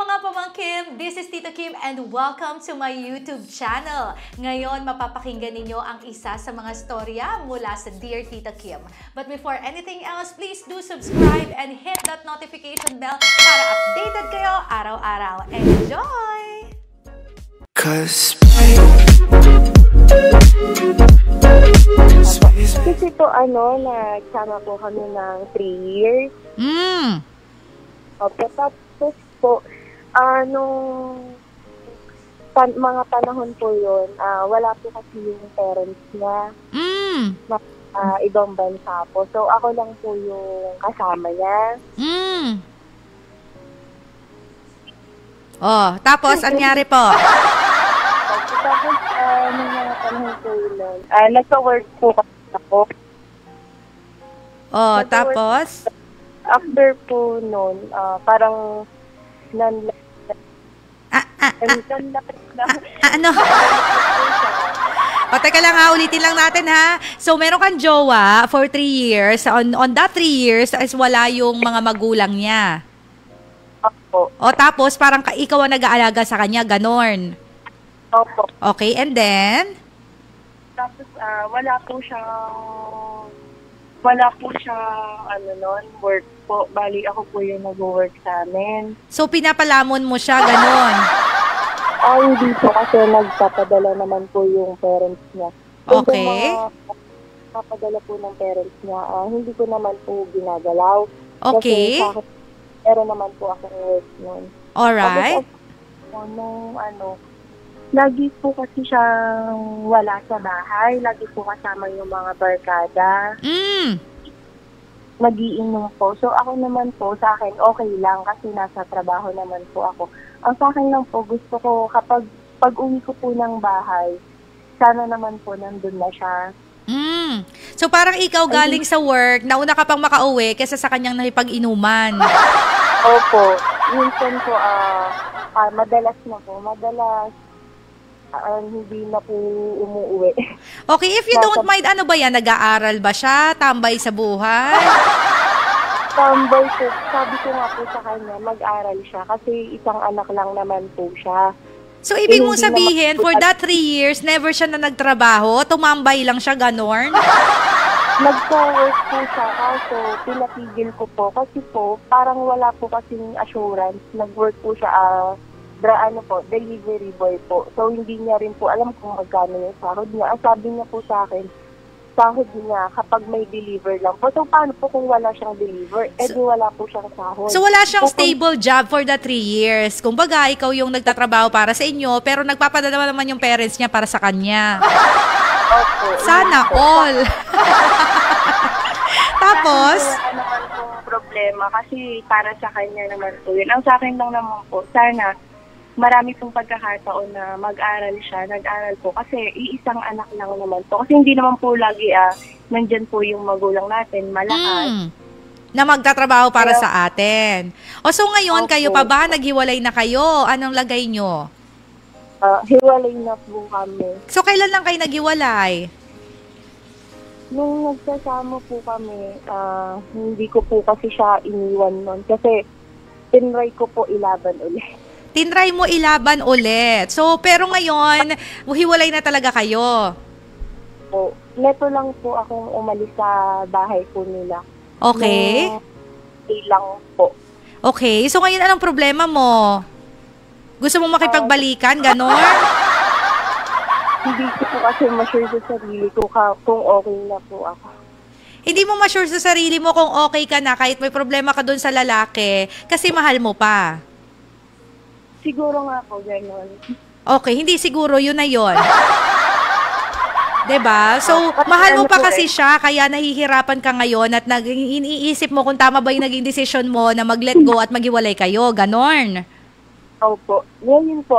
mga pamangkin! This is Tita Kim and welcome to my YouTube channel. Ngayon, mapapakinggan ninyo ang isa sa mga storya mula sa Dear Tita Kim. But before anything else, please do subscribe and hit that notification bell para updated kayo araw-araw. Enjoy! Kasi po nagsama po kami ng 3 years. Okay, tapos po, nung mga panahon po yun, wala po kasi yung parents niya. Ibang bansa po. So, ako lang po yung kasama niya. Oh, tapos, anyari po? Tapos, nung mga panahon po yun, nasa-work po kasi ako. Oh, tapos? After po noon, parang ano? O, teka lang ha, ulitin lang natin ha. So, meron kang jowa for 3 years. On that 3 years, is wala yung mga magulang niya. Opo. O, tapos, parang ikaw ang nag-aalaga sa kanya, ganon. Opo. Okay, and then? Tapos, wala po siyang, work po. Bali, ako po yung nag-work sa amin. So, pinapalamon mo siya, ganon? Hindi po kasi nagpapadala naman po yung parents niya. Okay. Nagpapadala po ng parents niya, hindi ko naman po ginagalaw. Okay. Kasi meron naman po akong work noon. Alright. Lagi po kasi siyang wala sa bahay. Lagi po kasama yung mga barkada. Nag-iinom po. So, ako naman po, sa akin, okay lang kasi nasa trabaho naman po ako. Ang sa akin lang po, gusto ko kapag pag-uwi ko po ng bahay, sana naman po nandun na siya. So, parang ikaw galing sa work, nauna ka pang makauwi kaysa sa kanyang nakipag-inuman. Opo. Minsan po, madalas na po. Hindi na po umuwi. Okay, if you don't mind, ano ba yan? Nag-aaral ba siya? Tambay sa buhay? Tambay po. Sabi ko nga po sa kanya, mag-aral siya kasi isang anak lang naman po siya. So, ibig mong sabihin, for that 3 years, never siya na nagtrabaho? Tumambay lang siya, ganon? Nagko-work po siya, kaso pinatigil ko po. Kasi po, parang wala po kasing assurance. Nag-work po siya, delivery boy po. So, hindi niya rin po alam kung magkano yung sahod niya. Ang sabi niya po sa akin, sahod niya kapag may deliver lang po. So, paano po kung wala siyang deliver? Di wala po siyang sahod. So, wala siyang stable job for the 3 years. Kumbaga, ikaw yung nagtatrabaho para sa inyo, pero nagpapadala naman yung parents niya para sa kanya. Opo. Sana all. Tapos? Wala naman pong problema kasi para sa kanya naman po yun. Ang sa akin lang naman po, sana marami pong pagkakataon na mag-aral siya, nag-aral po kasi iisang anak lang naman po. Kasi hindi naman po lagi nandyan po yung magulang natin, malakas. Na magtatrabaho para sa atin. O so ngayon, Okay. kayo pa ba? Naghiwalay na kayo? Anong lagay nyo? Hiwalay na po kami. So kailan lang kayo naghiwalay? Nung nagsasama po kami, hindi ko po kasi siya iniwan nun. Kasi tinry ko po ilaban ulit. Tinry mo ilaban ulit. So, pero ngayon, hiwalay na talaga kayo. Po, neto lang po akong umalis sa bahay po nila. Okay. Lang po. Okay. So, ngayon, anong problema mo? Gusto mo makipagbalikan? Ganon? Hindi ko po kasi ma-sure sa sarili ko kung okay na po ako. Hindi mo ma-sure sa sarili mo kung okay ka na kahit may problema ka dun sa lalaki kasi mahal mo pa. Siguro nga po, gano'n. Okay, hindi siguro, yun na yun. 'Di ba? So, mahal mo pa kasi siya, kaya nahihirapan ka ngayon at iniisip mo kung tama ba yung naging desisyon mo na mag-let go at maghiwalay kayo, ganon. Opo. Ngayon po,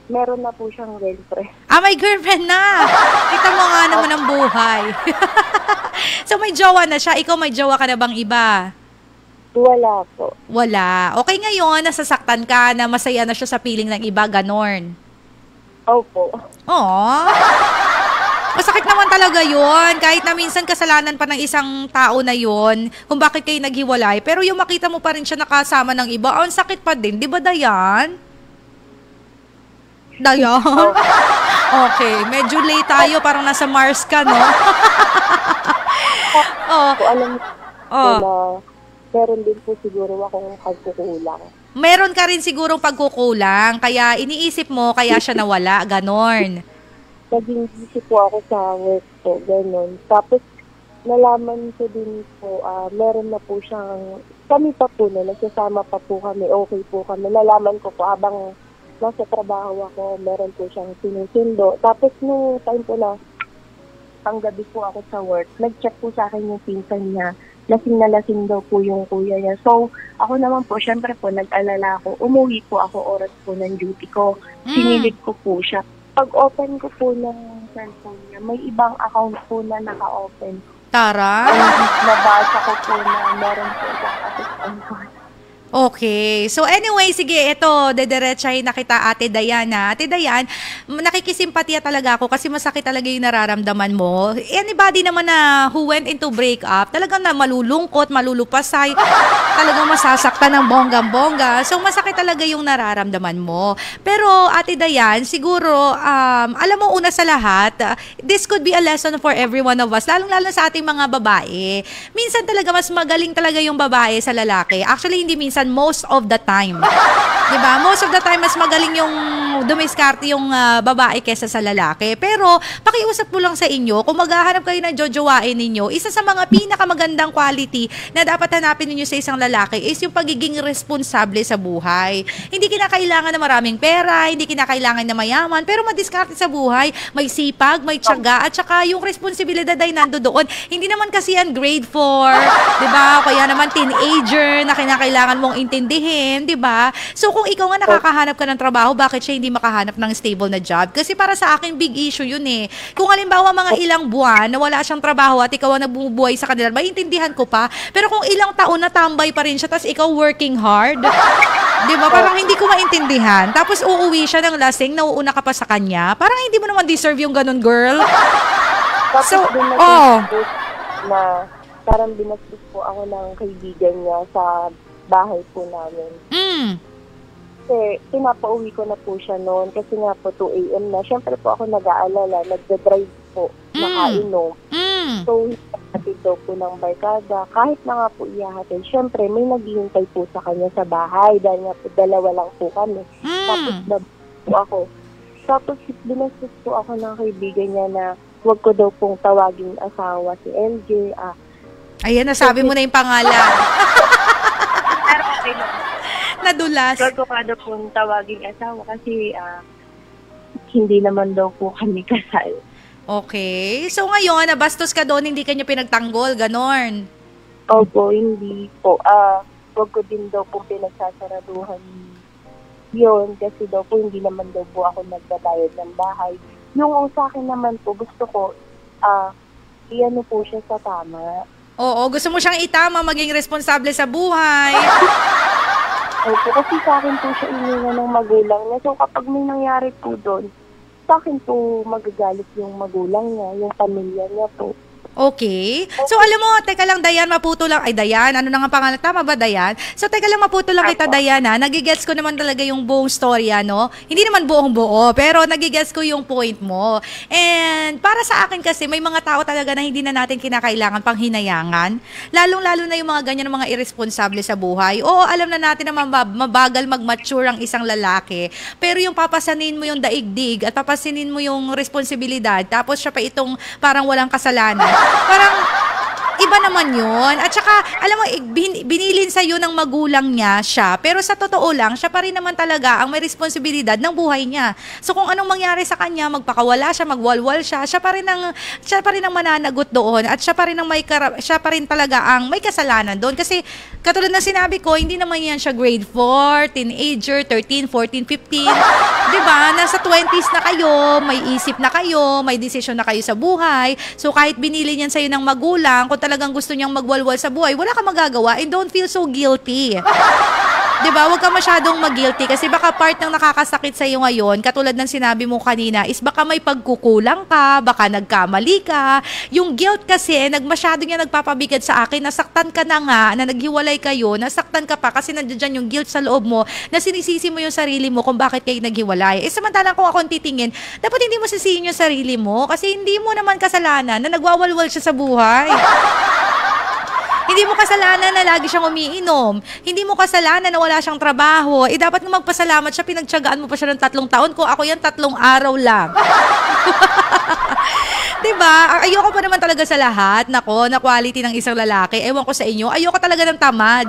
meron na po siyang girlfriend. May girlfriend na! Kita mo nga naman ang buhay. So, may jowa na siya. Ikaw may jowa ka na bang iba? Wala po. Wala. Okay, ngayon, nasasaktan ka na masaya na siya sa piling ng iba, ganon. Opo. Aww. Masakit naman talaga yun. Kahit na minsan kasalanan pa ng isang tao na yun, kung bakit kayo naghiwalay. Pero yung makita mo pa rin siya nakasama ng iba, ang sakit pa din. Di ba, Dayan? Dayan? Okay, medyo late tayo. Parang nasa Mars ka, no? Oh. So, alam mo Oh. na meron din po siguro akong pagkukulang. Meron ka rin sigurong pagkukulang, kaya iniisip mo, kaya siya nawala, ganon. Naging busy po ako sa work po, gano'n. Tapos, nalaman ko din po, meron na po siyang, kami pa po na, nagsasama pa po kami, okay po kami. Nalaman ko po, habang nasa trabaho ako, meron po siyang sinusundo. Tapos, nung time po na, panggabi po ako sa work, nag-check po sa akin yung pinsan niya, lasing na lasing daw po yung kuya niya. So, ako naman po, syempre po, nag-alala ako. Umuwi po ako oras po ng duty ko. Sinilid ko po siya. Pag-open ko po ng cellphone niya, may ibang account po na naka-open. Tara? Nabasa ko po na meron po siyang assistant ko. Okay. So anyway, sige, ito, dederechahin na kita, Ate Diana. Ate Diane, nakikisimpatiya talaga ako kasi masakit talaga yung nararamdaman mo. Anybody naman na who went into breakup, talagang na malulungkot, malulupasay, talagang masasaktan ng bonggang-bongga. So masakit talaga yung nararamdaman mo. Pero Ate Diane, siguro, alam mo una sa lahat, this could be a lesson for every one of us, lalong-lalo sa ating mga babae. Minsan talaga mas magaling talaga yung babae sa lalaki. Actually, hindi minsan, most of the time. Diba? Most of the time, mas magaling yung dumiskarte yung babae kesa sa lalaki. Pero, pakiusap mo lang sa inyo, kung maghahanap kayo ng jojowain ninyo, isa sa mga pinakamagandang quality na dapat hanapin ninyo sa isang lalaki is yung pagiging responsable sa buhay. Hindi kinakailangan na maraming pera, hindi kinakailangan na mayaman, pero madiskarte sa buhay, may sipag, may tiyaga, at saka yung responsibilidad ay nando doon. Hindi naman kasi yan grade 4, diba? Kaya naman teenager na kinakailangan mong intindihin, di ba? So, kung ikaw nga nakakahanap ka ng trabaho, bakit siya hindi makahanap ng stable na job? Kasi para sa akin, big issue yun eh. Kung halimbawa mga ilang buwan na wala siyang trabaho at ikaw ang nabubuhay sa kanila, maintindihan ko pa. Pero kung ilang taon na tambay pa rin siya, tapos ikaw working hard, di ba? Parang hindi ko maintindihan. Tapos uuwi siya ng lasing, nauuna ka pa sa kanya. Parang hindi mo naman deserve yung ganun, girl. So, na parang binastos po ako ng kaibigan niya sa bahay po namin. Kasi pinapauwi ko na po siya noon kasi nga po 2 a.m. na. Siyempre po ako nag-aalala, nagda-drive po, nakainom. So, hatid daw po ng barkada. Kahit na nga po iyahatid, siyempre may naghihintay po sa kanya sa bahay dahil nga po dalawa lang po kami. Tapos po ako. Tapos binastos po ako ng kaibigan niya na huwag ko daw pong tawagin asawa si LJ. Ayan, nasabi mo na yung pangalan. Pero okay lang. Nadulas. Huwag ko kada pong tawagin asawa kasi hindi naman daw po kami kasal. Okay. So ngayon, nabastos ka doon, hindi ka niya pinagtanggol, ganon. Opo, hindi po. Huwag ko din daw po pinagsasaraduhan yun kasi daw po hindi naman daw po ako nagbabayad ng bahay. Yung sa akin naman po, gusto ko, iano po siya sa tama. Oo, gusto mo siyang itama, maging responsable sa buhay. Opo, kasi sa akin po siya iniwan ng magulang niya. So kapag may nangyari po doon, sa akin po magagalit yung magulang niya, yung pamilya niya po. Okay. So, alam mo, teka lang, Dayan, maputo lang. Ay, Dayan, ano na nga pangalan? Tama ba, Dayan? So, teka lang, maputo lang kita, Dayan, ha? Nagigets ko naman talaga yung buong storya, no? Hindi naman buong buo, pero nagigets ko yung point mo. And, para sa akin kasi, may mga tao talaga na hindi na natin kinakailangan pang hinayangan. Lalong-lalo na yung mga ganyan, mga irresponsable sa buhay. Oo, alam na natin na mabagal mag-mature ang isang lalaki. Pero yung papasanin mo yung daigdig at papasanin mo yung responsibilidad, tapos siya pa itong parang walang kasalanan. Parang iba naman yun. At saka, alam mo, binilin sa'yo ng magulang niya siya. Pero sa totoo lang, siya pa rin naman talaga ang may responsibilidad ng buhay niya. So kung anong mangyari sa kanya, magpakawala siya, magwalwal siya, siya pa rin ang mananagot doon. At siya pa rin talaga ang may kasalanan doon. Kasi katulad ng sinabi ko, hindi naman yan siya grade 4, teenager, 13, 14, 15. Diba? Nasa 20s na kayo, may isip na kayo, may desisyon na kayo sa buhay. So kahit binili niyan sa'yo ng magulang, kung talagang gusto niyang magwalwal sa buhay, wala ka magagawa and don't feel so guilty. 'Di ba? Huwag ka masyadong mag-guilty kasi baka part ng nakakasakit sa iyo ngayon, katulad ng sinabi mo kanina, is baka may pagkukulang ka, baka nagkamali ka. Yung guilt kasi, masyado niya nagpapabigat sa akin, nasaktan ka na nga, na naghiwalay kayo, nasaktan ka pa kasi nandiyan yung guilt sa loob mo, na sinisisi mo yung sarili mo kung bakit kayo naghiwalay. Samantalang kung ako ang titingin, dapat hindi mo sisihin yung sarili mo kasi hindi mo naman kasalanan na nagwawalwal siya sa buhay. Hindi mo kasalanan na lagi siyang umiinom. Hindi mo kasalanan na wala siyang trabaho. Dapat nga magpasalamat siya, pinagtiyagaan mo pa siya ng 3 taon. Kung ako yan, 3 araw lang. Diba? Ayoko pa naman talaga sa lahat, na quality ng isang lalaki. Ewan ko sa inyo, ayoko talaga ng tamad.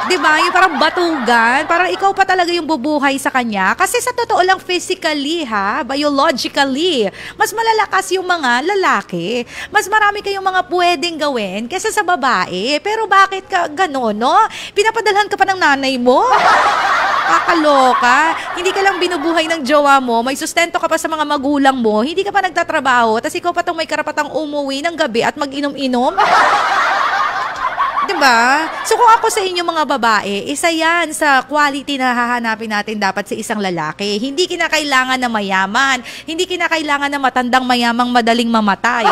Diba? Yung parang batugan, parang ikaw pa talaga yung bubuhay sa kanya. Kasi sa totoo lang, physically, biologically, mas malalakas yung mga lalaki. Mas marami kayong mga pwedeng gawin kaysa sa babae. Pero bakit ka gano'n, no? Pinapadalhan ka pa ng nanay mo? Kakaloka. Hindi ka lang binubuhay ng jowa mo, may sustento ka pa sa mga magulang mo, hindi ka pa nagtatrabaho, tapos ikaw pa tong may karapatang umuwi ng gabi at mag-inom-inom? Diba? So kung ako sa inyo mga babae, isa yan sa quality na hahanapin natin dapat sa isang lalaki. Hindi kinakailangan na mayaman. Hindi kinakailangan na matandang mayamang madaling mamatay.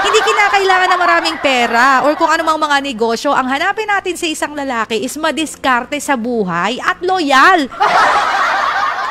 Hindi kinakailangan na maraming pera or kung anumang mga negosyo. Ang hanapin natin sa isang lalaki is madiskarte sa buhay at loyal.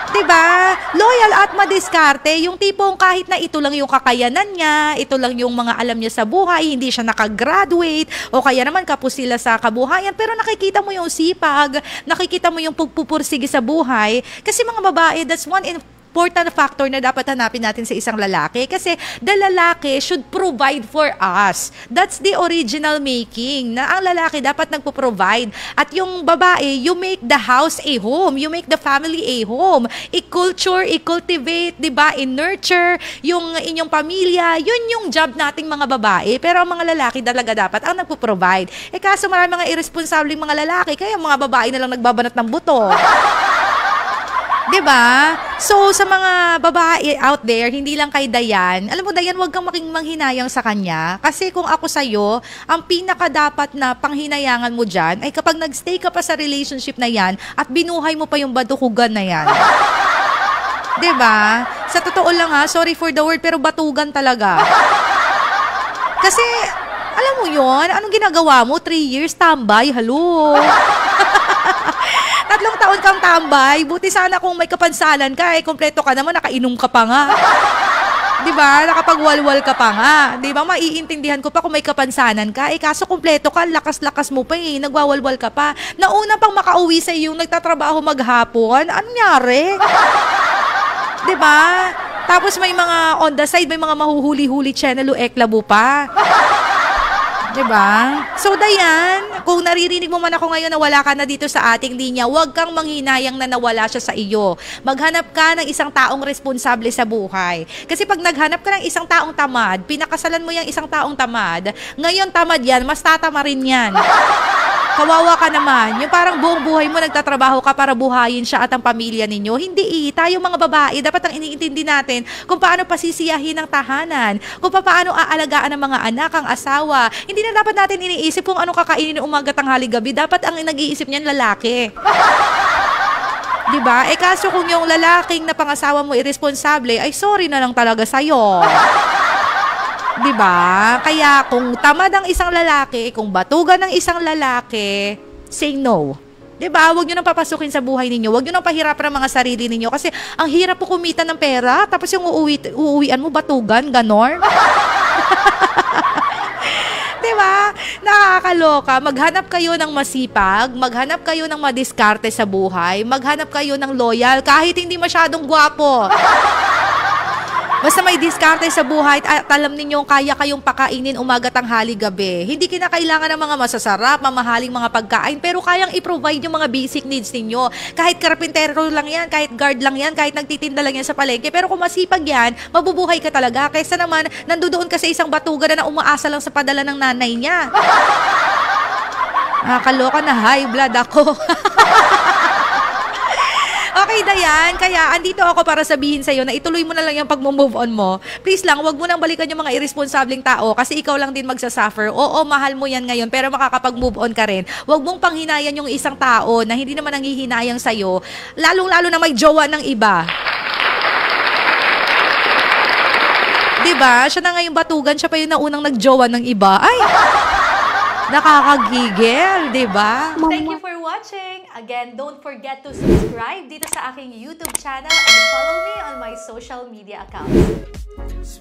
Diba? Loyal at madiskarte, yung tipong kahit na ito lang yung kakayanan niya, ito lang yung mga alam niya sa buhay, hindi siya nakagraduate, o kaya naman kapos sila sa kabuhayan, pero nakikita mo yung sipag, nakikita mo yung pagpupursige sa buhay, kasi mga babae, that's one important factor na dapat hanapin natin sa isang lalaki kasi the lalaki should provide for us. That's the original making na ang lalaki dapat nagpo-provide at yung babae, you make the house a home, you make the family a home, i-culture, i-cultivate, diba, i-nurture yung inyong pamilya, yun yung job nating mga babae, pero ang mga lalaki talaga dapat ang nagpo-provide. Kaso marami mga irresponsibleng mga lalaki, kaya mga babae na lang nagbabanat ng buto. Diba? So, sa mga babae out there, hindi lang kay Dayan, alam mo, Dayan, huwag kang manghinayang sa kanya. Kasi kung ako sa'yo, ang pinaka-dapat na panghinayangan mo dyan ay kapag nagstay ka pa sa relationship na yan at binuhay mo pa yung badukugan na yan. Diba? Sa totoo lang sorry for the word, pero batugan talaga. Kasi, alam mo yon, anong ginagawa mo? 3 years tambay, halo. 3 taon kang tambay, buti sana kung may kapansanan ka, kompleto ka naman, nakainom ka pa nga. Diba? Nakapagwalwal ka pa nga. Diba? Maiintindihan ko pa kung may kapansanan ka. Kaso kompleto ka, lakas-lakas mo pa nagwawalwal ka pa. Nauna pang makauwi sa yung nagtatrabaho maghapon, ano nangyari? Diba? Tapos may mga on the side, may mga mahuhuli-huli channel o eklabo pa. Diba? So, Dayan, kung naririnig mo man ako ngayon na wala ka na dito sa ating linya, huwag kang manghinayang na nawala siya sa iyo. Maghanap ka ng isang taong responsable sa buhay. Kasi pag naghanap ka ng isang taong tamad, pinakasalan mo yung isang taong tamad, ngayon tamad yan, mas tatama rin yan. Kawawa ka naman. Yung parang buong buhay mo nagtatrabaho ka para buhayin siya at ang pamilya ninyo. Hindi Tayo mga babae, dapat ang iniintindi natin kung paano pasisiyahin ang tahanan, kung paano aalagaan ang mga anak, ang asawa. Hindi na dapat natin iniisip kung ano kakainin umaga, tanghali, gabi. Dapat ang nag-iisip niyan lalaki. Diba? Kaso kung yung lalaking na pangasawa mo irresponsible, ay sorry na lang talaga sa'yo. Diba? Kaya kung tamad ang isang lalaki, kung batugan ng isang lalaki, say no. Diba? Huwag nyo nang papasukin sa buhay ninyo. Huwag nyo nang pahirapan ang mga sarili ninyo. Kasi ang hirap po kumita ng pera, tapos yung uuwian mo, batugan, ganon. Diba? Nakakaloka. Maghanap kayo ng masipag, maghanap kayo ng madiskarte sa buhay, maghanap kayo ng loyal, kahit hindi masyadong gwapo. Basta may diskarte sa buhay at alam ninyong kaya kayong pakainin umaga, tanghali, gabi. Hindi kinakailangan ng mga masasarap, mamahaling mga pagkain, pero kayang i-provide yung mga basic needs ninyo. Kahit karpintero lang yan, kahit guard lang yan, kahit nagtitinda lang yan sa palengke. Pero kung masipag yan, mabubuhay ka talaga. Kaysa naman, nandoon ka sa isang batugan na umaasa lang sa padala ng nanay niya. Nakakaloka na high blood ako. Okay, Dayan. Ayan, kaya andito ako para sabihin sa'yo na ituloy mo na lang yung pag-move on mo. Please lang, wag mo nang balikan yung mga irresponsableng tao kasi ikaw lang din magsasuffer. Oo, mahal mo yan ngayon pero makakapag-move on ka rin. Wag mong panghinayan yung isang tao na hindi naman nanghihinayang sa'yo, lalong-lalo na may jowa ng iba. Diba? Siya na nga yung batugan, siya pa yung naunang nagjowa ng iba. Ay! Nakakagigil, diba? Thank you for watching. Again, don't forget to subscribe dito sa aking YouTube channel and follow me on my social media accounts.